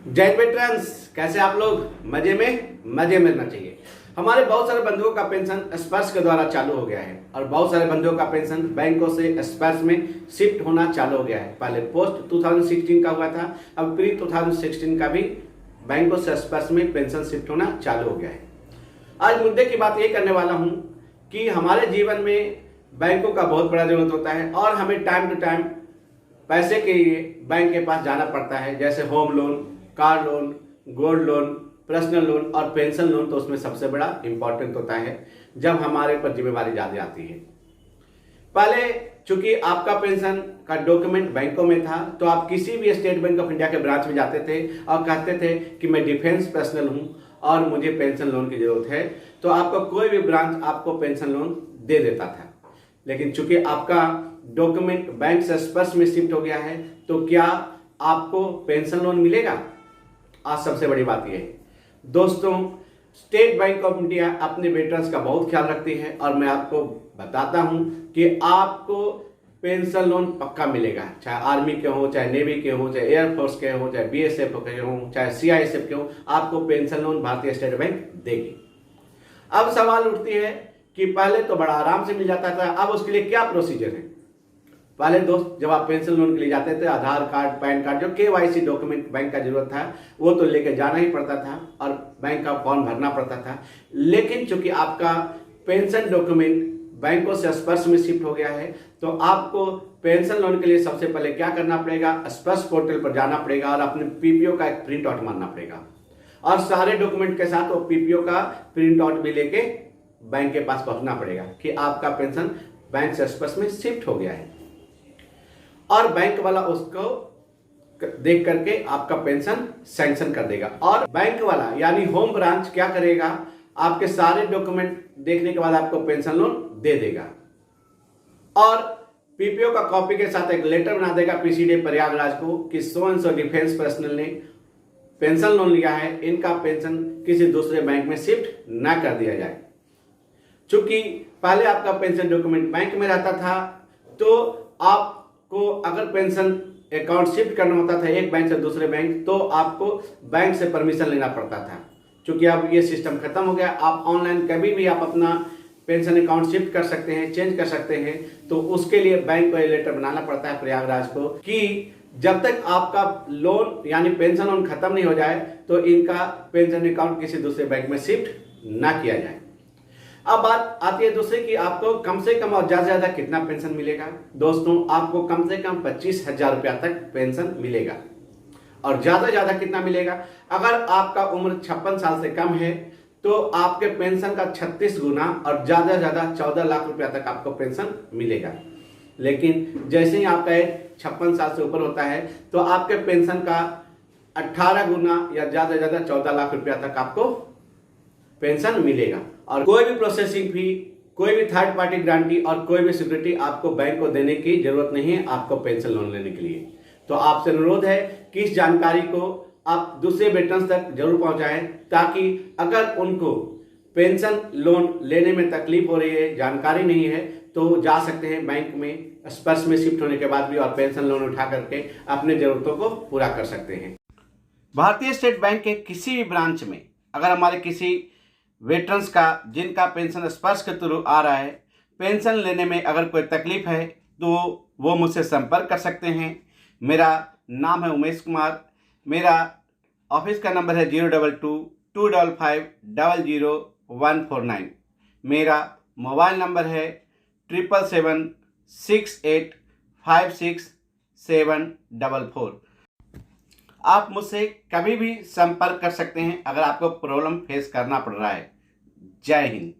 जय वेटरन्स, कैसे आप लोग? मजे में रहना चाहिए। हमारे बहुत सारे बंधुओं का पेंशन स्पर्श के द्वारा चालू हो गया है और बहुत सारे बंधुओं का पेंशन बैंकों से स्पर्श में शिफ्ट होना चालू हो गया है। पहले पोस्ट 2016 का हुआ था, अब प्री 2016 का भी बैंकों से स्पर्श में पेंशन शिफ्ट होना चालू हो गया है। आज मुद्दे की बात ये करने वाला हूँ कि हमारे जीवन में बैंकों का बहुत बड़ा जरूरत होता है और हमें टाइम टू टाइम पैसे के लिए बैंक के पास जाना पड़ता है, जैसे home loan, car loan, gold loan, personal loan और पेंशन लोन। तो उसमें सबसे बड़ा इंपॉर्टेंट होता है जब हमारे पर जिम्मेवारी ज़्यादा आती है। पहले चूंकि आपका पेंशन का डॉक्यूमेंट बैंकों में था, तो आप किसी भी स्टेट बैंक ऑफ इंडिया के ब्रांच में जाते थे और कहते थे कि मैं डिफेंस पर्सनल हूं और मुझे पेंशन लोन की जरूरत है, तो आपका कोई भी ब्रांच आपको पेंशन लोन दे देता था। लेकिन चूंकि आपका डॉक्यूमेंट बैंक से स्पर्श में शिफ्ट हो गया है, तो क्या आपको पेंशन लोन मिलेगा? आज सबसे बड़ी बात यह है दोस्तों, स्टेट बैंक ऑफ इंडिया अपने वेटरन्स का बहुत ख्याल रखती है और मैं आपको बताता हूं कि आपको पेंशन लोन पक्का मिलेगा। चाहे आर्मी के हो, चाहे नेवी के हो, चाहे एयरफोर्स के हो, चाहे बीएसएफ के हो, चाहे सीआईएसएफ के हो, आपको पेंशन लोन भारतीय स्टेट बैंक देगी। अब सवाल उठती है कि पहले तो बड़ा आराम से मिल जाता था, अब उसके लिए क्या प्रोसीजर है? पहले दोस्त, जब आप पेंशन लोन के लिए जाते थे, आधार कार्ड, पैन कार्ड, जो केवाईसी डॉक्यूमेंट बैंक का जरूरत था, वो तो लेके जाना ही पड़ता था और बैंक का फॉर्म भरना पड़ता था। लेकिन चूंकि आपका पेंशन डॉक्यूमेंट बैंकों से स्पर्श में शिफ्ट हो गया है, तो आपको पेंशन लोन के लिए सबसे पहले क्या करना पड़ेगा? स्पर्श पोर्टल पर जाना पड़ेगा और अपने पीपीओ का एक प्रिंट आउट मारना पड़ेगा और सारे डॉक्यूमेंट के साथ वो पीपीओ का प्रिंट आउट भी लेके बैंक के पास पहुंचना पड़ेगा कि आपका पेंशन बैंक से स्पर्श में शिफ्ट हो गया है और बैंक वाला उसको देख करके आपका पेंशन सैंक्शन कर देगा। और बैंक वाला यानी होम ब्रांच क्या करेगा? आपके सारे डॉक्यूमेंट देखने के बाद आपको पेंशन लोन दे देगा और पीपीओ का कॉपी के साथ एक लेटर बना देगा पीसीडी प्रयागराज को कि so and so defence personnel ने पेंशन लोन लिया है, इनका पेंशन किसी दूसरे बैंक में शिफ्ट ना कर दिया जाए। चूंकि पहले आपका पेंशन डॉक्यूमेंट बैंक में रहता था, तो आपको अगर पेंशन अकाउंट शिफ्ट करना होता था एक बैंक से दूसरे बैंक, तो आपको बैंक से परमिशन लेना पड़ता था। चूंकि अब ये सिस्टम खत्म हो गया, आप ऑनलाइन कभी भी आप अपना पेंशन अकाउंट शिफ्ट कर सकते हैं, चेंज कर सकते हैं। तो उसके लिए बैंक को ये लेटर बनाना पड़ता है प्रयागराज को कि जब तक आपका लोन यानी पेंशन लोन खत्म नहीं हो जाए, तो इनका पेंशन अकाउंट किसी दूसरे बैंक में शिफ्ट ना किया जाए। अब बात आती है दूसरी कि आपको कम से कम और ज्यादा से ज्यादा कितना पेंशन मिलेगा। दोस्तों, आपको कम से कम 25,000 रुपया तक पेंशन मिलेगा और ज्यादा से ज्यादा कितना मिलेगा? अगर आपका उम्र 56 साल से कम है, तो आपके पेंशन का 36 गुना और ज्यादा से ज्यादा 14 लाख रुपया तक आपको पेंशन मिलेगा। लेकिन जैसे ही आपका एज 56 साल से ऊपर होता है, तो आपके पेंशन का 18 गुना या ज्यादा से ज्यादा 14 लाख रुपया तक आपको पेंशन मिलेगा। और कोई भी प्रोसेसिंग फी, कोई भी थर्ड पार्टी गारंटी और कोई भी सिक्योरिटी आपको बैंक को देने की जरूरत नहीं है आपको पेंशन लोन लेने के लिए। तो आपसे अनुरोध है कि इस जानकारी को आप दूसरे वेटरन्स तक जरूर पहुंचाएं, ताकि अगर उनको पेंशन लोन लेने में तकलीफ हो रही है, जानकारी नहीं है, तो जा सकते हैं बैंक में स्पर्श में शिफ्ट होने के बाद भी और पेंशन लोन उठा करके अपने जरूरतों को पूरा कर सकते हैं। भारतीय स्टेट बैंक के किसी भी ब्रांच में अगर हमारे किसी वेटरन्स का जिनका पेंशन स्पर्श के थ्रू आ रहा है, पेंशन लेने में अगर कोई तकलीफ है, तो वो मुझसे संपर्क कर सकते हैं। मेरा नाम है उमेश कुमार, मेरा ऑफिस का नंबर है 022-255-00149। मेरा मोबाइल नंबर है 7768567744। आप मुझसे कभी भी संपर्क कर सकते हैं अगर आपको प्रॉब्लम फेस करना पड़ रहा है। जय हिंद।